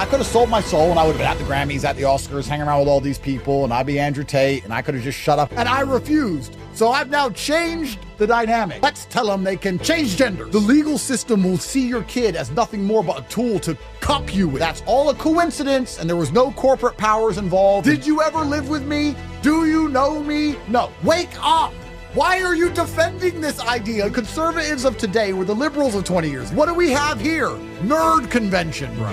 I could have sold my soul and I would have been at the Grammys, at the Oscars, hanging around with all these people, and I'd be Andrew Tate, and I could have just shut up. And I refused. So I've now changed the dynamic. Let's tell them they can change genders. The legal system will see your kid as nothing more but a tool to cuck you with. That's all a coincidence, and there was no corporate powers involved. Did you ever live with me? Do you know me? No. Wake up! Why are you defending this idea? Conservatives of today were the liberals of 20 years. What do we have here? Nerd convention, bro.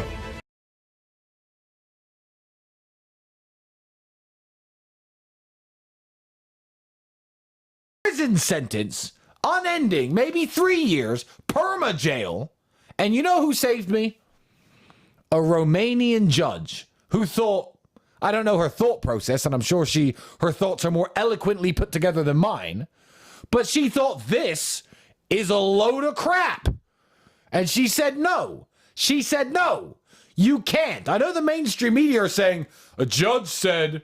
Prison sentence, unending, maybe 3 years, perma jail. And you know who saved me? A Romanian judge who thought, I don't know her thought process, and I'm sure her thoughts are more eloquently put together than mine, but she thought this is a load of crap. And she said no. She said no. You can't. I know the mainstream media are saying, a judge said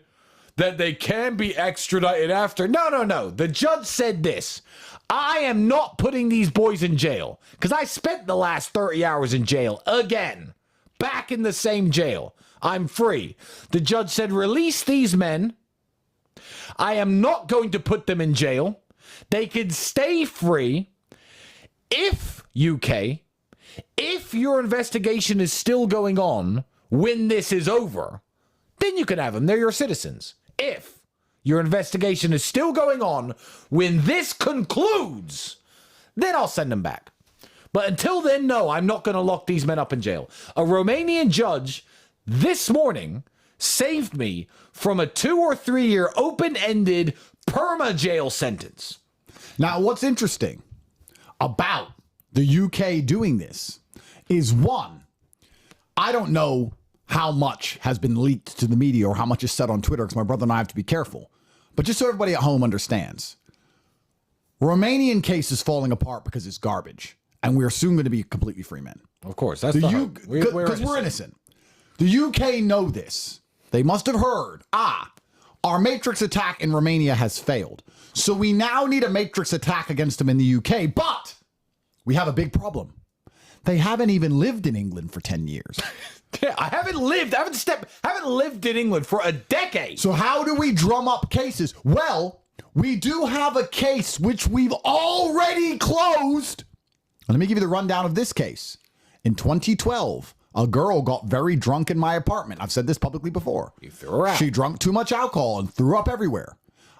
that they can be extradited after. No. The judge said this. I am not putting these boys in jail because I spent the last 30 hours in jail again, back in the same jail. I'm free. The judge said, release these men. I am not going to put them in jail. They can stay free if, UK, if your investigation is still going on when this is over, then you can have them. They're your citizens. If your investigation is still going on when this concludes, then I'll send them back. But until then, no, I'm not going to lock these men up in jail. A Romanian judge this morning saved me from a 2 or 3 year open-ended perma jail sentence. Now, what's interesting about the UK doing this is, one, I don't know how much has been leaked to the media or how much is said on Twitter, because my brother and I have to be careful. But just so everybody at home understands, Romanian case is falling apart because it's garbage, and we're soon going to be completely free men. Of course, that's because we're innocent. The UK know this. They must have heard, our matrix attack in Romania has failed. So we now need a matrix attack against them in the UK, but we have a big problem. They haven't even lived in England for 10 years. Yeah, I haven't lived in England for a decade. So how do we drum up cases? Well, we do have a case which we've already closed. Let me give you the rundown of this case. In 2012, a girl got very drunk in my apartment. I've said this publicly before. You threw her out. She drank too much alcohol and threw up everywhere.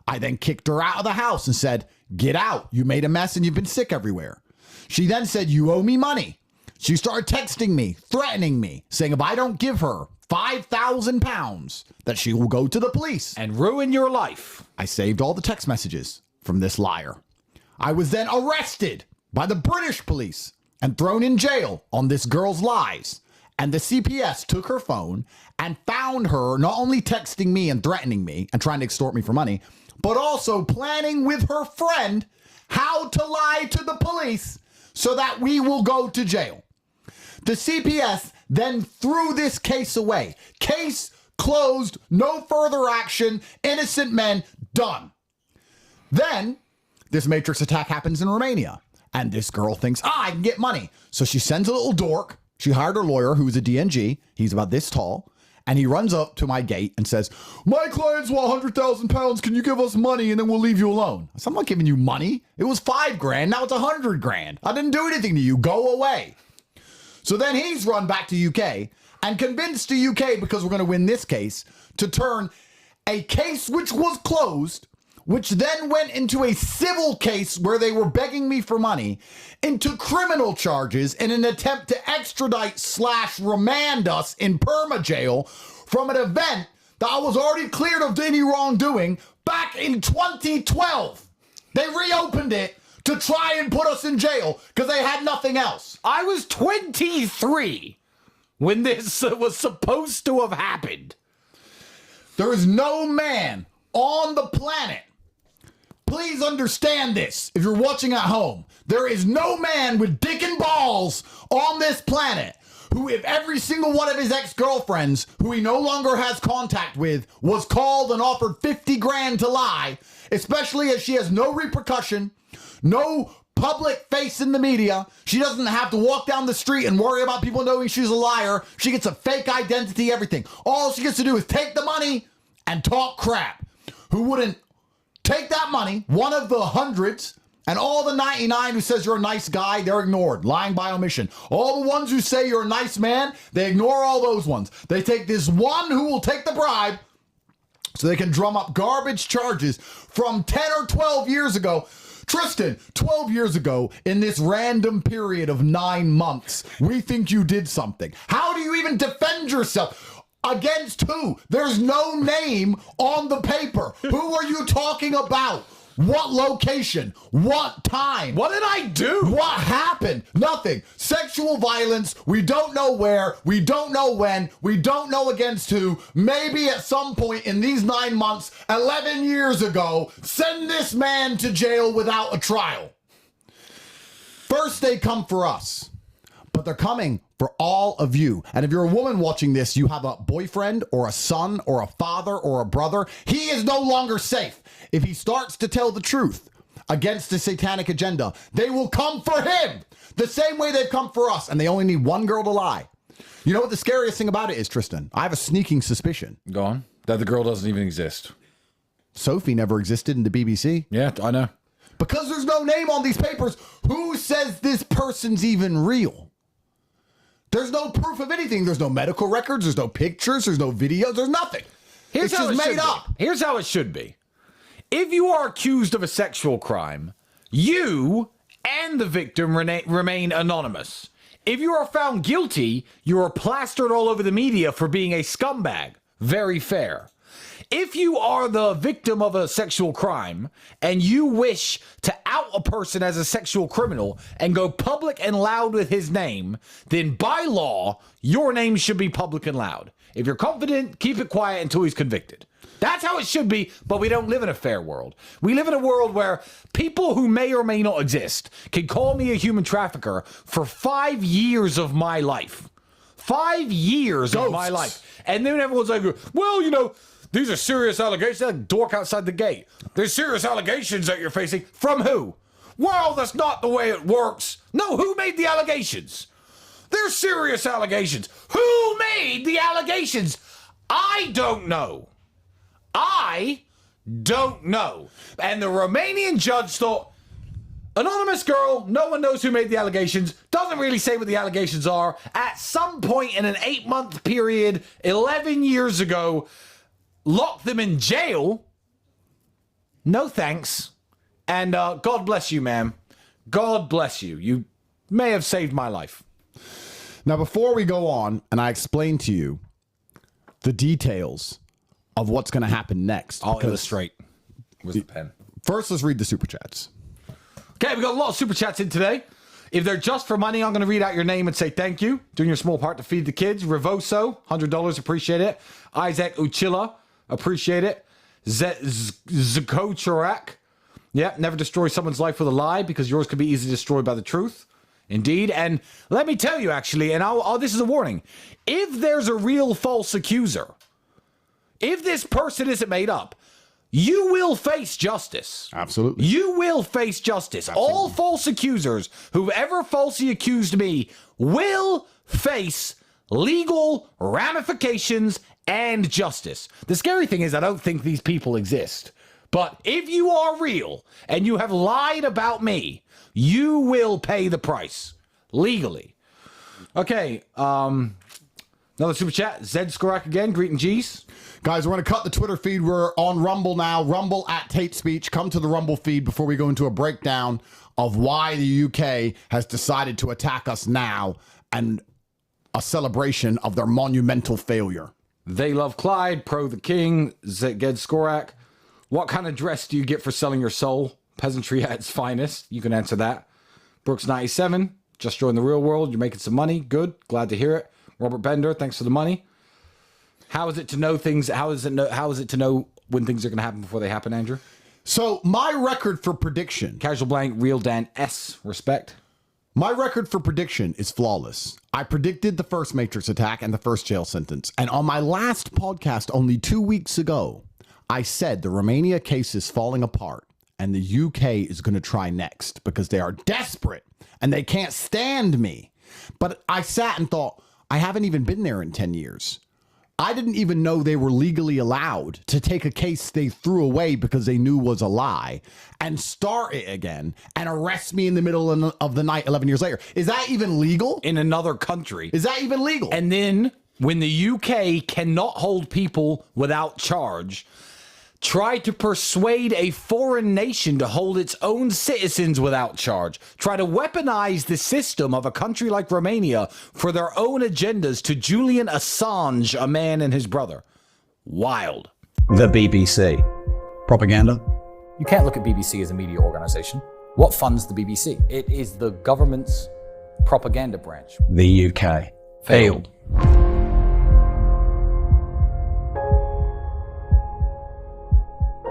I then kicked her out of the house and said, get out. You made a mess and you've been sick everywhere. She then said, you owe me money. She started texting me, threatening me, saying if I don't give her £5,000, that she will go to the police and ruin your life. I saved all the text messages from this liar. I was then arrested by the British police and thrown in jail on this girl's lies. And the CPS took her phone and found her not only texting me and threatening me and trying to extort me for money, but also planning with her friend how to lie to the police so that we will go to jail. The CPS then threw this case away. Case closed, no further action, innocent men, done. Then this matrix attack happens in Romania, and this girl thinks, I can get money. So she sends a little dork. She hired her lawyer, who's a DNG. He's about this tall. And he runs up to my gate and says, my clients want £100,000. Can you give us money and then we'll leave you alone? I said, I'm not giving you money. It was $5,000. Now it's $100,000. I didn't do anything to you. Go away. So then he's run back to UK and convinced the UK, because we're going to win this case, to turn a case which was closed, which then went into a civil case where they were begging me for money, into criminal charges in an attempt to extradite/remand us in perma jail from an event that I was already cleared of any wrongdoing back in 2012. They reopened it to try and put us in jail because they had nothing else. I was 23 when this was supposed to have happened. There is no man on the planet. Please understand this. If you're watching at home, there is no man with dick and balls on this planet who, if every single one of his ex-girlfriends who he no longer has contact with was called and offered $50,000 to lie, especially as she has no repercussion, no public face in the media. She doesn't have to walk down the street and worry about people knowing she's a liar. She gets a fake identity, everything. All she gets to do is take the money and talk crap. Who wouldn't take that money, one of the hundreds, and all the 99 who says you're a nice guy, they're ignored, lying by omission. All the ones who say you're a nice man, they ignore all those ones. They take this one who will take the bribe so they can drum up garbage charges from 10 or 12 years ago. Tristan, 12 years ago, in this random period of 9 months, we think you did something. How do you even defend yourself? Against who? There's no name on the paper. Who are you talking about? What location? What time? What did I do? What happened? Nothing. Sexual violence. We don't know where. We don't know when. We don't know against who. Maybe at some point in these 9 months, 11 years ago, send this man to jail without a trial. First, they come for us, but they're coming for all of you. And if you're a woman watching this, you have a boyfriend or a son or a father or a brother, he is no longer safe. If he starts to tell the truth against the satanic agenda, they will come for him the same way they've come for us. And they only need one girl to lie. You know what the scariest thing about it is, Tristan? I have a sneaking suspicion. Go on. That the girl doesn't even exist. Sophie never existed in the BBC. Yeah, I know. Because there's no name on these papers, who says this person's even real? There's no proof of anything. There's no medical records. There's no pictures. There's no videos. There's nothing. It's just made up. Here's how it should be. If you are accused of a sexual crime, you and the victim remain anonymous. If you are found guilty, you are plastered all over the media for being a scumbag. Very fair. If you are the victim of a sexual crime and you wish to out a person as a sexual criminal and go public and loud with his name, then by law, your name should be public and loud. If you're confident, keep it quiet until he's convicted. That's how it should be, but we don't live in a fair world. We live in a world where people who may or may not exist can call me a human trafficker for 5 years of my life. 5 years of my life. And then everyone's like, well, you know, these are serious allegations. That dork outside the gate. There's serious allegations that you're facing. From who? Well, that's not the way it works. No, who made the allegations? They're serious allegations. Who made the allegations? I don't know. I don't know. And the Romanian judge thought, anonymous girl, no one knows who made the allegations, doesn't really say what the allegations are. At some point in an 8-month period, 11 years ago, lock them in jail. No thanks. And God bless you, ma'am. God bless you. You may have saved my life. Now, before we go on, and I explain to you the details of what's going to happen next. I'll illustrate with the pen. First, let's read the super chats. Okay, we got a lot of super chats in today. If they're just for money, I'm going to read out your name and say thank you. Doing your small part to feed the kids. Revoso, $100, appreciate it. Isaac Uchilla, appreciate it. Zakocharak, yeah, never destroy someone's life with a lie because yours could be easily destroyed by the truth. Indeed. And let me tell you, actually, and this is a warning. If there's a real false accuser, if this person isn't made up, you will face justice. Absolutely. You will face justice. Absolutely. All false accusers who've ever falsely accused me will face legal ramifications and justice. The scary thing is I don't think these people exist. But if you are real and you have lied about me, you will pay the price legally. Okay, another super chat. Zed Skorak again, greeting G's. Guys, we're going to cut the Twitter feed. We're on Rumble now. Rumble at Tate Speech. Come to the Rumble feed before we go into a breakdown of why the UK has decided to attack us now and a celebration of their monumental failure. They love Clyde, pro the king, Zed Skorak. What kind of dress do you get for selling your soul? Peasantry at its finest. You can answer that. Brooks97, just joined the real world. You're making some money. Good. Glad to hear it. Robert Bender, thanks for the money. How is it to know things? How is it to know when things are going to happen before they happen, Andrew? So my record for prediction. Casual blank, real Dan S. Respect. My record for prediction is flawless. I predicted the first Matrix attack and the first jail sentence. And on my last podcast only 2 weeks ago, I said the Romania case is falling apart and the UK is going to try next because they are desperate and they can't stand me. But I sat and thought, I haven't even been there in 10 years. I didn't even know they were legally allowed to take a case they threw away because they knew was a lie and start it again and arrest me in the middle of the night 11 years later. Is that even legal? In another country. Is that even legal? And then when the UK cannot hold people without charge, try to persuade a foreign nation to hold its own citizens without charge. Try to weaponize the system of a country like Romania for their own agendas to Julian Assange, a man and his brother. Wild. The BBC. Propaganda? You can't look at BBC as a media organization. What funds the BBC? It is the government's propaganda branch. The UK. Failed.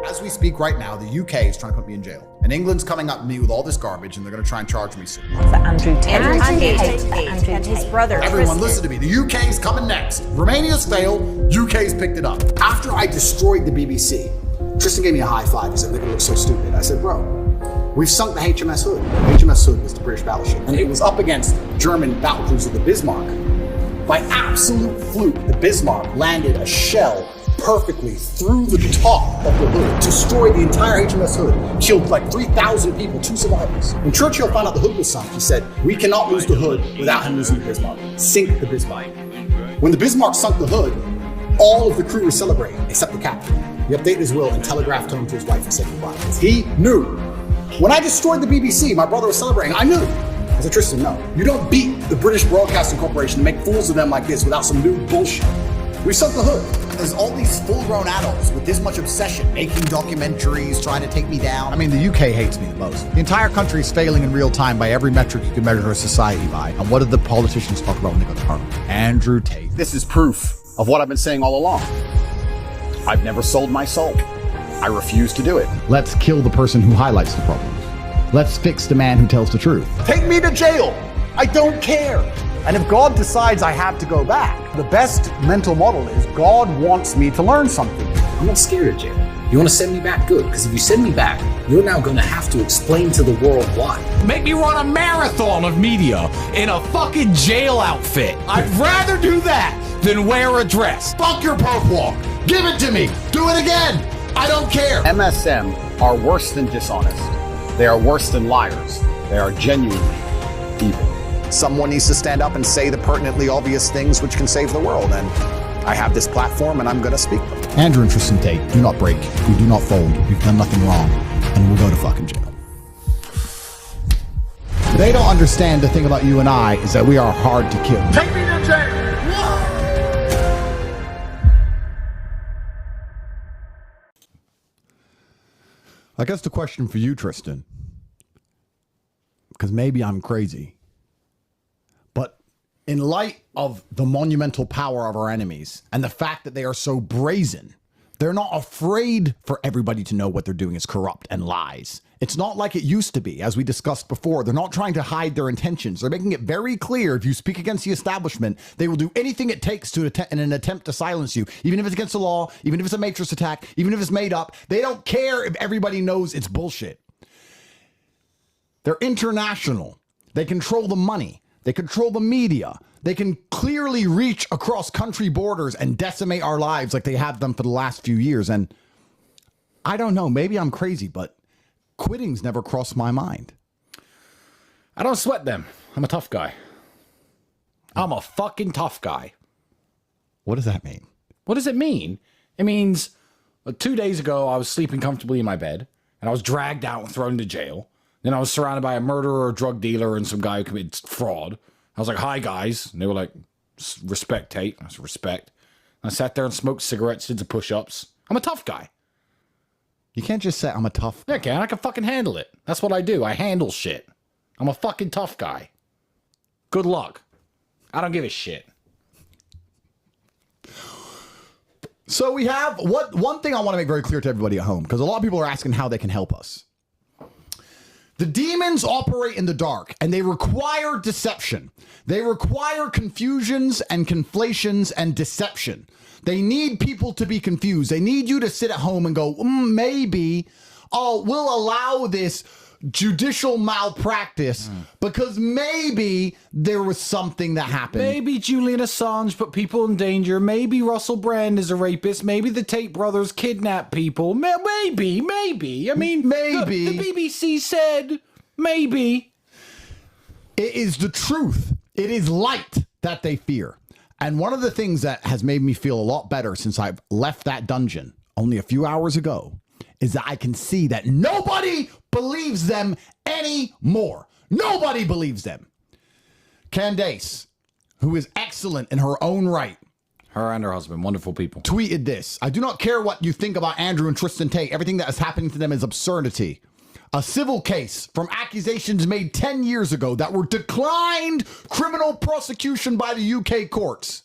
As we speak right now, the UK is trying to put me in jail. And England's coming up to me with all this garbage, and they're going to try and charge me soon. For Andrew Tate. Andrew and his brother. Everyone listen to me. The UK's coming next. Romania's failed. UK's picked it up. After I destroyed the BBC, Tristan gave me a high five. He said, look, it looks so stupid. I said, bro, we've sunk the HMS Hood. HMS Hood was the British battleship. And it was up against German battlecruiser, the Bismarck. By absolute fluke, the Bismarck landed a shell perfectly through the top of the hood, destroyed the entire HMS Hood, killed like 3,000 people, 2 survivors. When Churchill found out the hood was sunk, he said, we cannot lose the hood without him losing the Bismarck. Sink the Bismarck. When the Bismarck sunk the hood, all of the crew were celebrating, except the captain. He updated his will and telegraphed home to his wife and said goodbye. Because he knew. When I destroyed the BBC, my brother was celebrating, I knew. I said, Tristan, no. You don't beat the British Broadcasting Corporation and make fools of them like this without some new bullshit. We sunk the hood. There's all these full-grown adults with this much obsession, making documentaries, trying to take me down. I mean, the UK hates me the most. The entire country is failing in real time by every metric you can measure a society by. And what did the politicians talk about when they go to Parliament? Andrew Tate. This is proof of what I've been saying all along. I've never sold my soul. I refuse to do it. Let's kill the person who highlights the problems. Let's fix the man who tells the truth. Take me to jail. I don't care. And if God decides I have to go back, the best mental model is God wants me to learn something. I'm not scared of jail. You want to send me back? Good, because if you send me back, you're now going to have to explain to the world why. Make me run a marathon of media in a fucking jail outfit. I'd rather do that than wear a dress. Fuck your perp walk. Give it to me. Do it again. I don't care. MSM are worse than dishonest. They are worse than liars. They are genuinely evil. Someone needs to stand up and say the pertinently obvious things which can save the world, and I have this platform and I'm going to speak them. Andrew and Tristan Tate, do not break. We do not fold. We've done nothing wrong, and we'll go to fucking jail. They don't understand the thing about you and I is that we are hard to kill. Take me to jail! I guess the question for you, Tristan, because maybe I'm crazy, but in light of the monumental power of our enemies and the fact that they are so brazen, they're not afraid for everybody to know what they're doing is corrupt and lies. It's not like it used to be, as we discussed before. They're not trying to hide their intentions. They're making it very clear if you speak against the establishment, they will do anything it takes to in an attempt to silence you, even if it's against the law, even if it's a matrix attack, even if it's made up. They don't care if everybody knows it's bullshit. They're international. They control the money. They control the media. They can clearly reach across country borders and decimate our lives like they have done for the last few years. And I don't know, maybe I'm crazy, but quitting's never crossed my mind. I don't sweat them. I'm a tough guy. I'm a fucking tough guy. What does that mean? What does it mean? It means 2 days ago, I was sleeping comfortably in my bed, and I was dragged out and thrown into jail. Then I was surrounded by a murderer, a drug dealer, and some guy who committed fraud. I was like, hi, guys. And they were like, respect, Tate. I said, respect. And I sat there and smoked cigarettes, did some push-ups. I'm a tough guy. You can't just say I'm a tough guy. Yeah, I can. I can fucking handle it. That's what I do. I handle shit. I'm a fucking tough guy. Good luck. I don't give a shit. So we have one thing I want to make very clear to everybody at home, because a lot of people are asking how they can help us. The demons operate in the dark, and they require deception. They require confusions and conflations and deception. They need people to be confused. They need you to sit at home and go, maybe oh, we'll allow this judicial malpractice because maybe there was something that happened. Maybe Julian Assange put people in danger. Maybe Russell Brand is a rapist. Maybe the Tate brothers kidnapped people. Maybe. I mean, maybe. The BBC said maybe. It is the truth. It is light that they fear. And one of the things that has made me feel a lot better since I've left that dungeon only a few hours ago is that I can see that nobody believes them anymore. Nobody believes them. Candace, who is excellent in her own right, Her and her husband, wonderful people. tweeted this. I do not care what you think about Andrew and Tristan Tate. Everything that is happening to them is absurdity. A civil case from accusations made 10 years ago that were declined criminal prosecution by the UK courts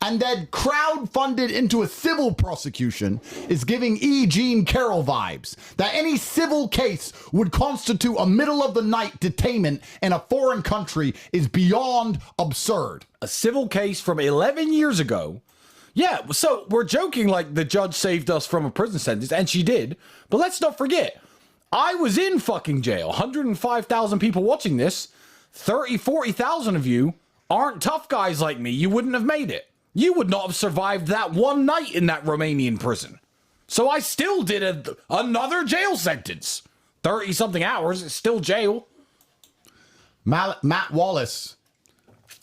and then crowdfunded into a civil prosecution is giving E. Jean Carroll vibes. That any civil case would constitute a middle-of-the-night detainment in a foreign country is beyond absurd. A civil case from 11 years ago. Yeah, so we're joking like the judge saved us from a prison sentence, and she did. But let's not forget, I was in fucking jail. 105,000 people watching this. 30, 40,000 of you aren't tough guys like me. You wouldn't have made it. You would not have survived that one night in that Romanian prison. So I still did another jail sentence. 30-something hours, it's still jail. Matt Wallace.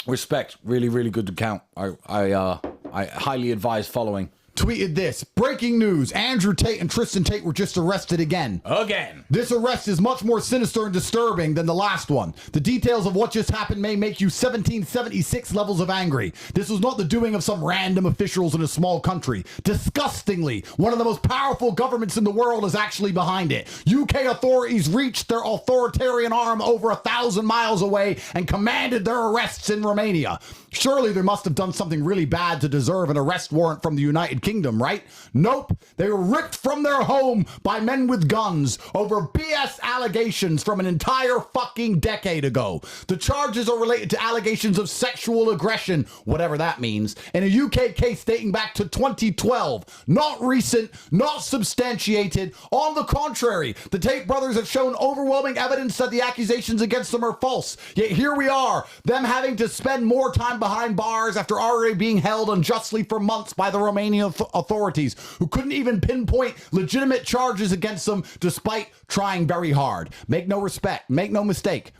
Respect. Really, really good account. I highly advise following. Tweeted this. Breaking news. Andrew Tate and Tristan Tate were just arrested again. Again. This arrest is much more sinister and disturbing than the last one. The details of what just happened may make you 1776 levels of angry. This was not the doing of some random officials in a small country. Disgustingly, one of the most powerful governments in the world is actually behind it. UK authorities reached their authoritarian arm over 1,000 miles away and commanded their arrests in Romania. Surely they must have done something really bad to deserve an arrest warrant from the United Kingdom, right? Nope. They were ripped from their home by men with guns over BS allegations from an entire fucking decade ago. The charges are related to allegations of sexual aggression, whatever that means, in a UK case dating back to 2012. Not recent, not substantiated. On the contrary, the Tate brothers have shown overwhelming evidence that the accusations against them are false. Yet here we are, them having to spend more time behind bars after already being held unjustly for months by the Romanian authorities, who couldn't even pinpoint legitimate charges against them despite trying very hard. Make no mistake.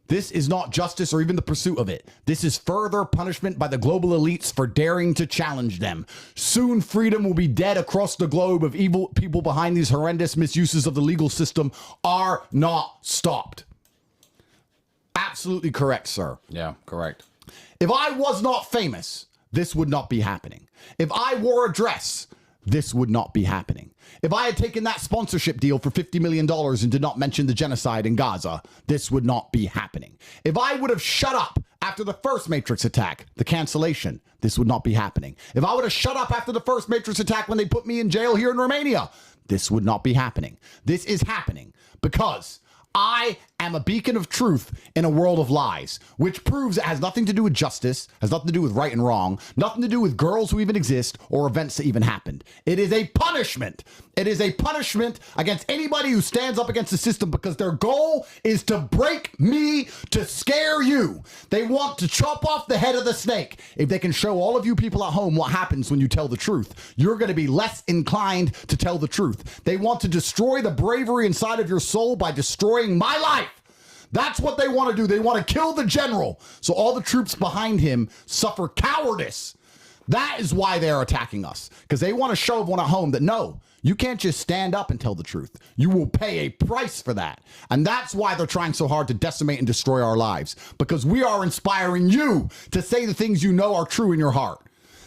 This is not justice or even the pursuit of it. This is further punishment by the global elites for daring to challenge them. Soon freedom will be dead across the globe if evil people behind these horrendous misuses of the legal system are not stopped. Absolutely correct, sir. Yeah, correct. If I was not famous, this would not be happening. If I wore a dress, this would not be happening. If I had taken that sponsorship deal for $50 million and did not mention the genocide in Gaza, this would not be happening. If I would have shut up after the first Matrix attack, the cancellation, this would not be happening. If I would have shut up after the first Matrix attack when they put me in jail here in Romania, this would not be happening. This is happening because I am a beacon of truth in a world of lies, which proves it has nothing to do with justice, has nothing to do with right and wrong, nothing to do with girls who even exist or events that even happened. It is a punishment. It is a punishment against anybody who stands up against the system because their goal is to break me, to scare you. They want to chop off the head of the snake. If they can show all of you people at home what happens when you tell the truth, you're going to be less inclined to tell the truth. They want to destroy the bravery inside of your soul by destroying my life. That's what they want to do. They want to kill the general, so all the troops behind him suffer cowardice. That is why they're attacking us, because they want to show everyone at home that no, you can't just stand up and tell the truth. You will pay a price for that. And that's why they're trying so hard to decimate and destroy our lives, because we are inspiring you to say the things you know are true in your heart.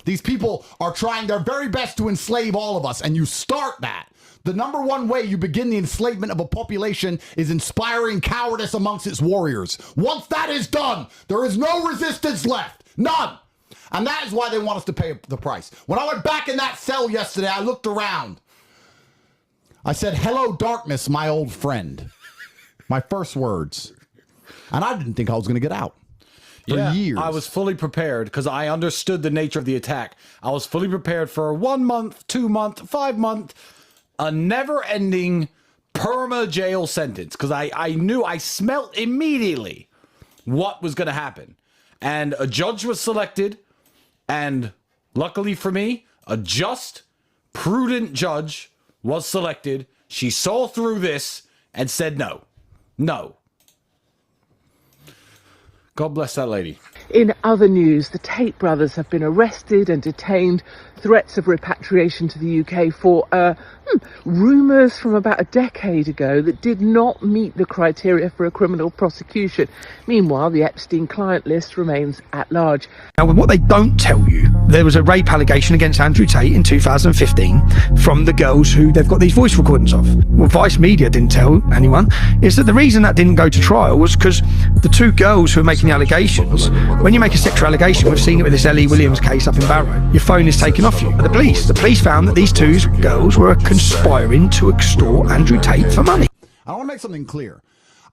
These people are trying their very best to enslave all of us, and you start that. The number one way you begin the enslavement of a population is inspiring cowardice amongst its warriors. Once that is done, there is no resistance left. None. And that is why they want us to pay the price. When I went back in that cell yesterday, I looked around. I said, "Hello, darkness, my old friend." My first words. And I didn't think I was going to get out. For years. I was fully prepared because I understood the nature of the attack. I was fully prepared for a 1 month, 2 month, 5 month, a never-ending perma jail sentence because I smelt immediately what was going to happen. And a judge was selected, and luckily for me, a just, prudent judge was selected. She saw through this and said no. No. God bless that lady. In other news, the Tate brothers have been arrested and detained. Threats of repatriation to the UK for rumours from about a decade ago that did not meet the criteria for a criminal prosecution. Meanwhile, the Epstein client list remains at large. Now, what they don't tell you, there was a rape allegation against Andrew Tate in 2015 from the girls who they've got these voice recordings of. What Vice Media didn't tell anyone is that the reason that didn't go to trial was because the two girls who are making the allegations, when you make a sexual allegation, we've seen it with this Ellie Williams case up in Barrow, your phone is taken off you. The police found that these two girls were conspiring to extort Andrew Tate for money. I want to make something clear.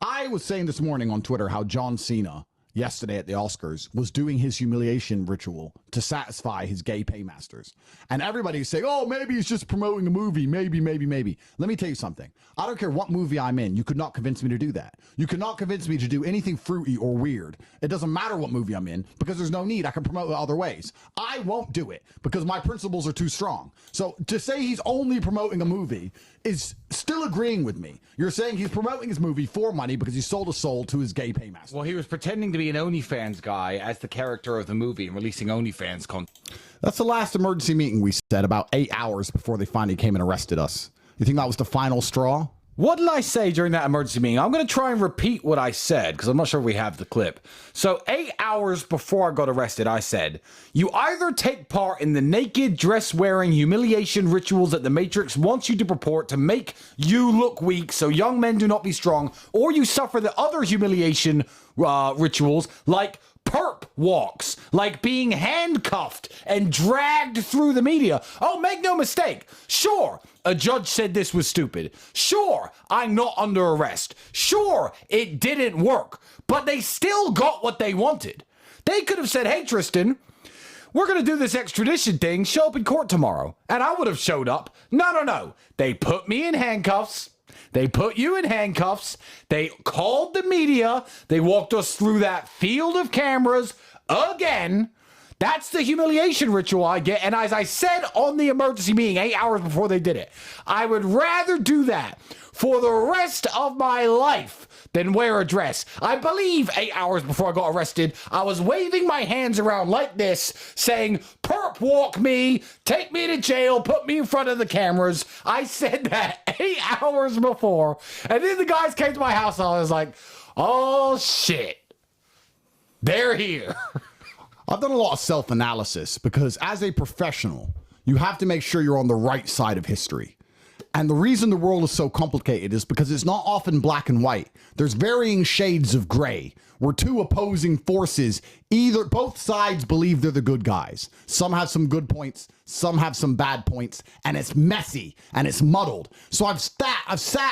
I was saying this morning on Twitter how John Cena yesterday at the Oscars was doing his humiliation ritual to satisfy his gay paymasters. And everybody's saying, oh, maybe he's just promoting a movie. Maybe. Let me tell you something. I don't care what movie I'm in. You could not convince me to do that. You could not convince me to do anything fruity or weird. It doesn't matter what movie I'm in because there's no need. I can promote it other ways. I won't do it because my principles are too strong. So to say he's only promoting a movie is still agreeing with me. You're saying he's promoting his movie for money because he sold a soul to his gay paymaster. Well, he was pretending to be an OnlyFans guy as the character of the movie and releasing OnlyFans content. That's the last emergency meeting we said about 8 hours before they finally came and arrested us. You think that was the final straw? What did I say during that emergency meeting? I'm going to try and repeat what I said because I'm not sure we have the clip. So 8 hours before I got arrested, I said, you either take part in the naked, dress-wearing humiliation rituals that the Matrix wants you to purport to make you look weak so young men do not be strong, or you suffer the other humiliation rituals like perp walks, like being handcuffed and dragged through the media. Oh, make no mistake. Sure, a judge said this was stupid. Sure, I'm not under arrest. Sure, it didn't work. But they still got what they wanted. They could have said, hey, Tristan, we're going to do this extradition thing. Show up in court tomorrow. And I would have showed up. No. They put me in handcuffs. They put you in handcuffs. They called the media. They walked us through that field of cameras again. That's the humiliation ritual I get. And as I said on the emergency meeting 8 hours before they did it, I would rather do that for the rest of my life than wear a dress. I believe 8 hours before I got arrested, I was waving my hands around like this, saying, perp walk me, take me to jail, put me in front of the cameras. I said that 8 hours before. And then the guys came to my house and I was like, oh shit, they're here. I've done a lot of self-analysis because as a professional, you have to make sure you're on the right side of history. And the reason the world is so complicated is because it's not often black and white. There's varying shades of gray where two opposing forces, both sides believe they're the good guys. Some have some good points, some have some bad points, and it's messy and it's muddled. So I've sat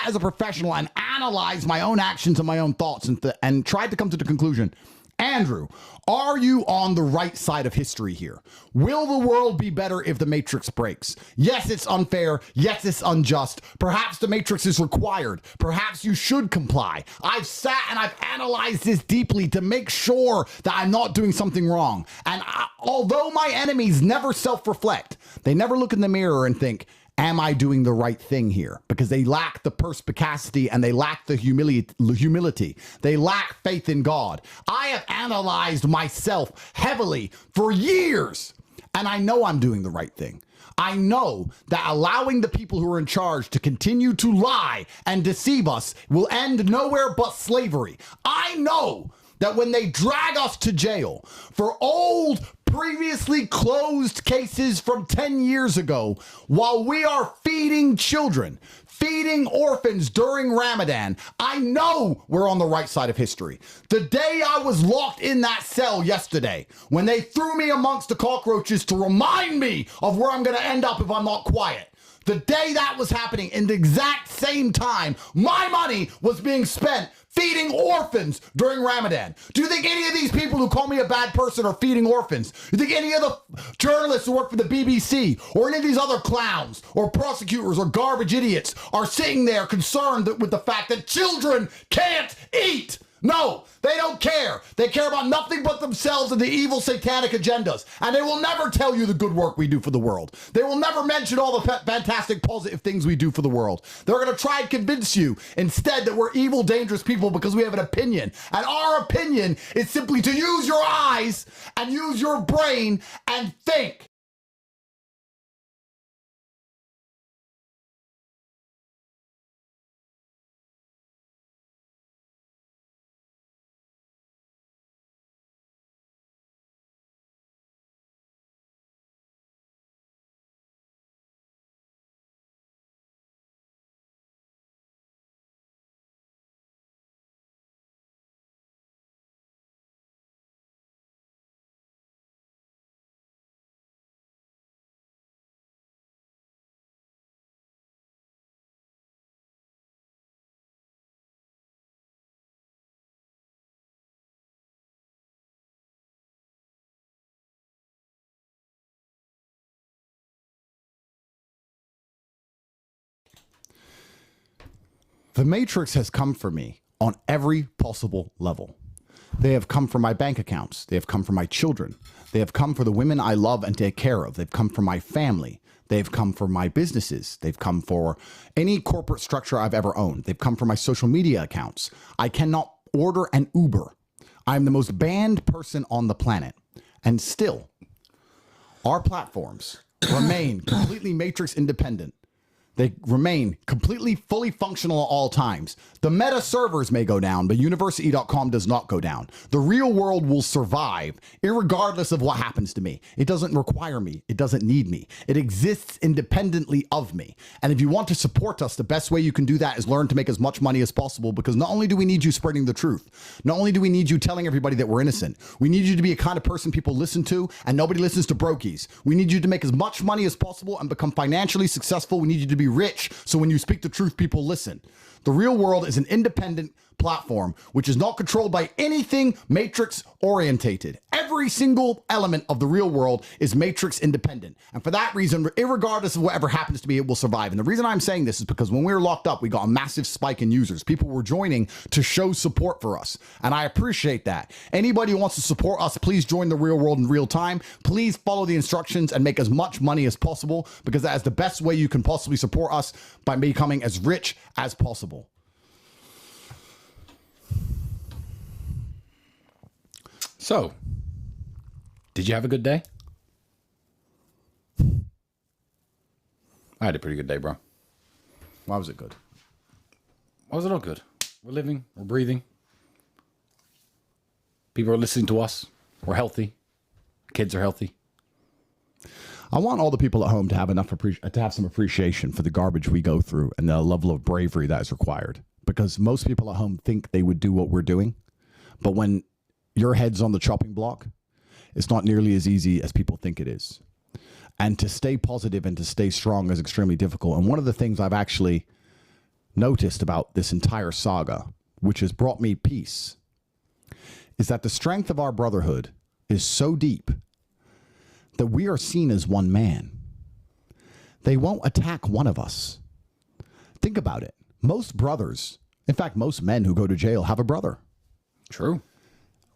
as a professional and analyzed my own actions and my own thoughts and tried to come to the conclusion, Andrew, are you on the right side of history here? Will the world be better if the Matrix breaks? Yes, it's unfair. Yes, it's unjust. Perhaps the Matrix is required. Perhaps you should comply. I've sat and I've analyzed this deeply to make sure that I'm not doing something wrong. And although my enemies never self-reflect, they never look in the mirror and think, am I doing the right thing here? Because they lack the perspicacity and they lack the humility. They lack faith in God. I have analyzed myself heavily for years, and I know I'm doing the right thing. I know that allowing the people who are in charge to continue to lie and deceive us will end nowhere but slavery. I know that when they drag us to jail for old, previously closed cases from 10 years ago, while we are feeding children, feeding orphans during Ramadan, I know we're on the right side of history. The day I was locked in that cell yesterday, when they threw me amongst the cockroaches to remind me of where I'm going to end up if I'm not quiet, the day that was happening, in the exact same time, my money was being spent feeding orphans during Ramadan? Do you think any of these people who call me a bad person are feeding orphans? You think any of the journalists who work for the BBC or any of these other clowns or prosecutors or garbage idiots are sitting there concerned with the fact that children can't eat? No, they don't care. They care about nothing but themselves and the evil satanic agendas. And they will never tell you the good work we do for the world. They will never mention all the fantastic positive things we do for the world. They're going to try and convince you instead that we're evil, dangerous people because we have an opinion. And our opinion is simply to use your eyes and use your brain and think. The Matrix has come for me on every possible level. They have come for my bank accounts. They have come for my children. They have come for the women I love and take care of. They've come for my family. They've come for my businesses. They've come for any corporate structure I've ever owned. They've come for my social media accounts. I cannot order an Uber. I'm the most banned person on the planet. And still, our platforms remain completely Matrix independent. They remain completely fully functional at all times. The meta servers may go down, but university.com does not go down. The real world will survive irregardless of what happens to me. It doesn't require me. It doesn't need me. It exists independently of me. And if you want to support us, the best way you can do that is learn to make as much money as possible, because not only do we need you spreading the truth, not only do we need you telling everybody that we're innocent, we need you to be a kind of person people listen to, and nobody listens to brokies. We need you to make as much money as possible and become financially successful. We need you to be rich, so when you speak the truth, people listen. The real world is an independent platform which is not controlled by anything Matrix orientated. Every single element of the real world is Matrix independent. And for that reason, irregardless of whatever happens to me, it will survive. And the reason I'm saying this is because when we were locked up, we got a massive spike in users. People were joining to show support for us. And I appreciate that. Anybody who wants to support us, please join the real world in real time. Please follow the instructions and make as much money as possible, because that is the best way you can possibly support us, by becoming as rich as possible. So, did you have a good day? I had a pretty good day, bro. Why was it good? Why was it all good? We're living, we're breathing. People are listening to us. We're healthy. Kids are healthy. I want all the people at home to have to have some appreciation for the garbage we go through and the level of bravery that is required. Because most people at home think they would do what we're doing, but when your head's on the chopping block, it's not nearly as easy as people think it is. And to stay positive and to stay strong is extremely difficult. And one of the things I've actually noticed about this entire saga, which has brought me peace, is that the strength of our brotherhood is so deep that we are seen as one man. They won't attack one of us. Think about it. Most brothers, in fact, most men who go to jail have a brother. True.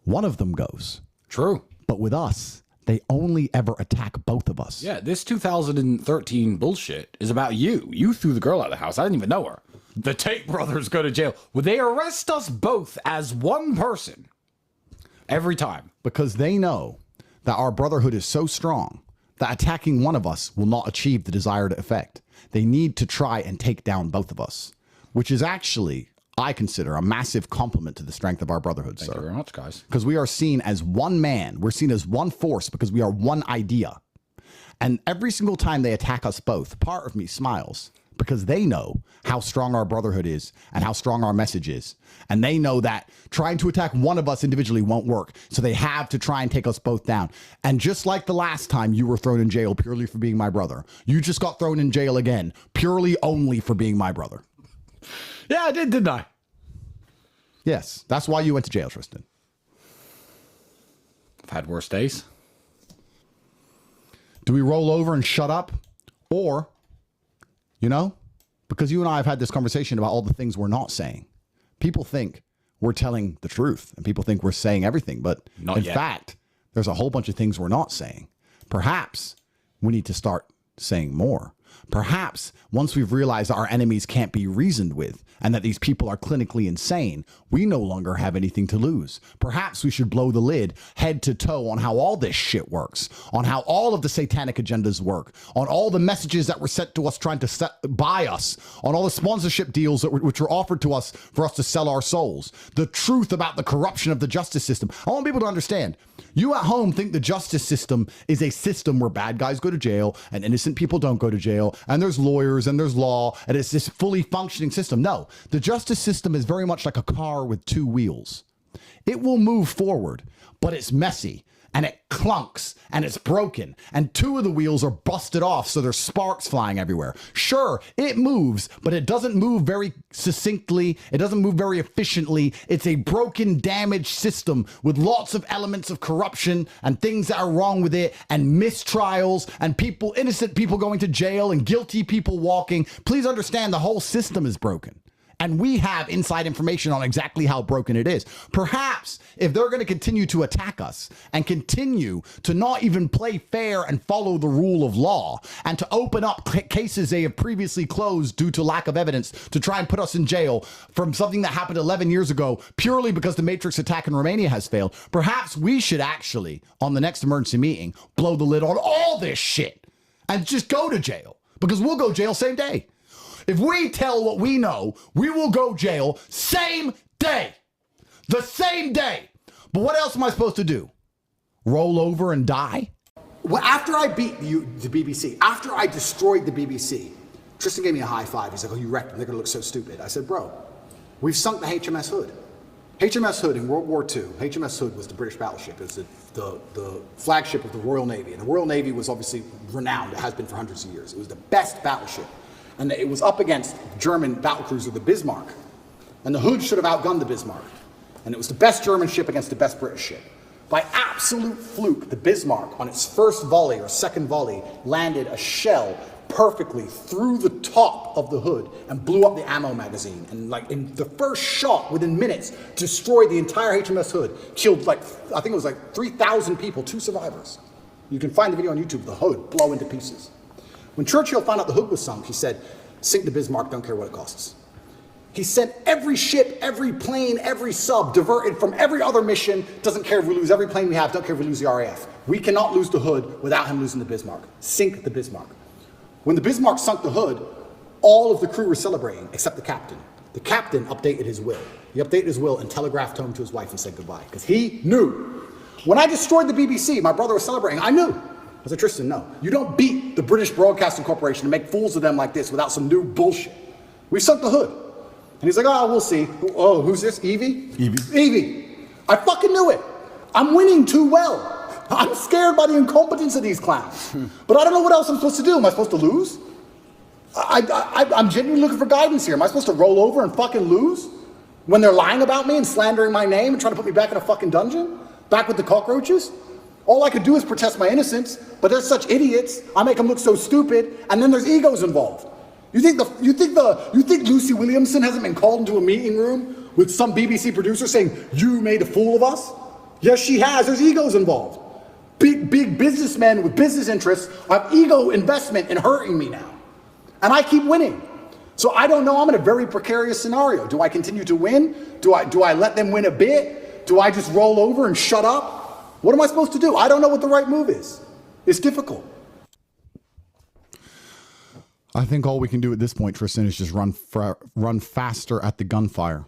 One of them goes. True. But with us, they only ever attack both of us. Yeah, this 2013 bullshit is about you. You threw the girl out of the house. I didn't even know her. The Tate brothers go to jail. Well, they arrest us both as one person every time. Because they know that our brotherhood is so strong that attacking one of us will not achieve the desired effect. They need to try and take down both of us, which is actually, I consider, a massive compliment to the strength of our brotherhood, Thank you very much, guys. Because we are seen as one man. We're seen as one force because we are one idea. And every single time they attack us both, part of me smiles, because they know how strong our brotherhood is and how strong our message is. And they know that trying to attack one of us individually won't work. So they have to try and take us both down. And just like the last time you were thrown in jail purely for being my brother, you just got thrown in jail again, purely only for being my brother. Yeah, I did, didn't I? Yes, that's why you went to jail, Tristan. I've had worse days. Do we roll over and shut up? Or, because you and I have had this conversation about all the things we're not saying. People think we're telling the truth and people think we're saying everything. But in fact, there's a whole bunch of things we're not saying. Perhaps we need to start saying more. Perhaps once we've realized our enemies can't be reasoned with and that these people are clinically insane, we no longer have anything to lose. Perhaps we should blow the lid head to toe on how all this shit works, on how all of the satanic agendas work, on all the messages that were sent to us trying to buy us, on all the sponsorship deals which were offered to us for us to sell our souls, the truth about the corruption of the justice system. I want people to understand. You at home think the justice system is a system where bad guys go to jail and innocent people don't go to jail, and there's lawyers and there's law, and it's this fully functioning system. No, the justice system is very much like a car with two wheels. It will move forward, but it's messy and it clunks and it's broken and two of the wheels are busted off, so there's sparks flying everywhere. Sure, it moves, but it doesn't move very succinctly. It doesn't move very efficiently. It's a broken, damaged system with lots of elements of corruption and things that are wrong with it and mistrials and people, innocent people going to jail and guilty people walking. Please understand the whole system is broken. And we have inside information on exactly how broken it is. Perhaps if they're going to continue to attack us and continue to not even play fair and follow the rule of law and to open up cases they have previously closed due to lack of evidence to try and put us in jail from something that happened 11 years ago purely because the Matrix attack in Romania has failed, perhaps we should actually, on the next emergency meeting, blow the lid on all this shit and just go to jail, because we'll go jail same day. If we tell what we know, we will go jail same day. The same day. But what else am I supposed to do? Roll over and die? Well, after I beat the BBC, after I destroyed the BBC, Tristan gave me a high five. He's like, oh, you wrecked them. They're going to look so stupid. I said, bro, we've sunk the HMS Hood. HMS Hood in World War II, HMS Hood was the British battleship. It was the flagship of the Royal Navy. And the Royal Navy was obviously renowned. It has been for hundreds of years. It was the best battleship. And it was up against German battlecruiser, the Bismarck. And the Hood should have outgunned the Bismarck. And it was the best German ship against the best British ship. By absolute fluke, the Bismarck, on its first volley or second volley, landed a shell perfectly through the top of the Hood and blew up the ammo magazine. And like in the first shot, within minutes, destroyed the entire HMS Hood. Killed I think it was 3,000 people, 2 survivors. You can find the video on YouTube, the Hood blow into pieces. When Churchill found out the Hood was sunk, he said, sink the Bismarck, don't care what it costs. He sent every ship, every plane, every sub diverted from every other mission, doesn't care if we lose every plane we have, don't care if we lose the RAF. We cannot lose the Hood without him losing the Bismarck. Sink the Bismarck. When the Bismarck sunk the Hood, all of the crew were celebrating, except the captain. The captain updated his will. He updated his will and telegraphed home to his wife and said goodbye, because he knew. When I destroyed the BBC, my brother was celebrating, I knew. I said, Tristan, no. You don't beat the British Broadcasting Corporation and make fools of them like this without some new bullshit. We sunk the Hood. And he's like, oh, we'll see. Oh, who's this? Evie? Evie. I fucking knew it. I'm winning too well. I'm scared by the incompetence of these clowns. But I don't know what else I'm supposed to do. Am I supposed to lose? I'm genuinely looking for guidance here. Am I supposed to roll over and fucking lose? When they're lying about me and slandering my name and trying to put me back in a fucking dungeon? Back with the cockroaches? All I could do is protest my innocence, but they're such idiots. I make them look so stupid, and then there's egos involved. You think Lucy Williamson hasn't been called into a meeting room with some BBC producer saying, you made a fool of us? Yes, she has. There's egos involved. Big businessmen with business interests have ego investment in hurting me now. And I keep winning. So I don't know. I'm in a very precarious scenario. Do I continue to win? Do I let them win a bit? Do I just roll over and shut up? What am I supposed to do? I don't know what the right move is. It's difficult. I think all we can do at this point, Tristan, is just run faster at the gunfire.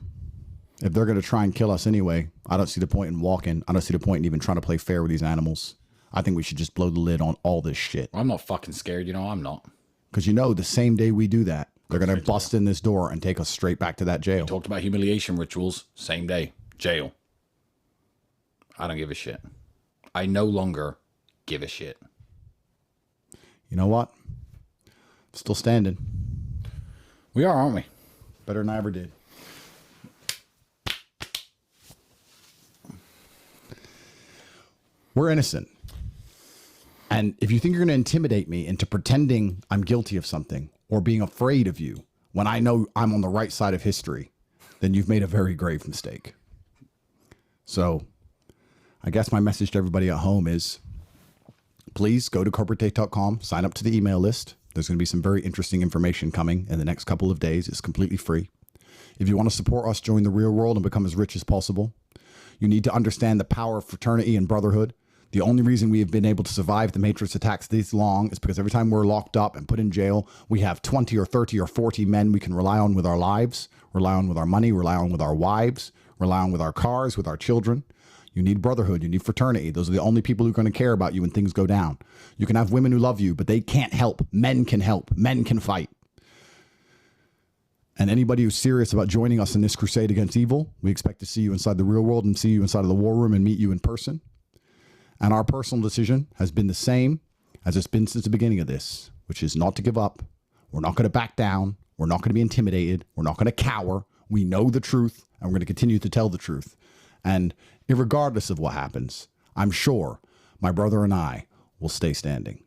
If they're going to try and kill us anyway, I don't see the point in walking. I don't see the point in even trying to play fair with these animals. I think we should just blow the lid on all this shit. I'm not fucking scared, I'm not. Because the same day we do that, they're going to bust in this door and take us straight back to that jail. We talked about humiliation rituals, same day, jail. I don't give a shit. I no longer give a shit. You know what? Still standing. We are, aren't we? Better than I ever did. We're innocent. And if you think you're going to intimidate me into pretending I'm guilty of something or being afraid of you when I know I'm on the right side of history, then you've made a very grave mistake. So I guess my message to everybody at home is please go to corporatetate.com, sign up to the email list. There's going to be some very interesting information coming in the next couple of days. It's completely free. If you want to support us join the real world and become as rich as possible, you need to understand the power of fraternity and brotherhood. The only reason we have been able to survive the Matrix attacks this long is because every time we're locked up and put in jail, we have 20 or 30 or 40 men we can rely on with our lives, rely on with our money, rely on with our wives, rely on with our cars, with our children. You need brotherhood. You need fraternity. Those are the only people who are going to care about you when things go down. You can have women who love you, but they can't help. Men can help. Men can fight. And anybody who's serious about joining us in this crusade against evil, we expect to see you inside the real world and see you inside of the war room and meet you in person. And our personal decision has been the same as it's been since the beginning of this, which is not to give up. We're not going to back down. We're not going to be intimidated. We're not going to cower. We know the truth, and we're going to continue to tell the truth. And regardless of what happens, I'm sure my brother and I will stay standing.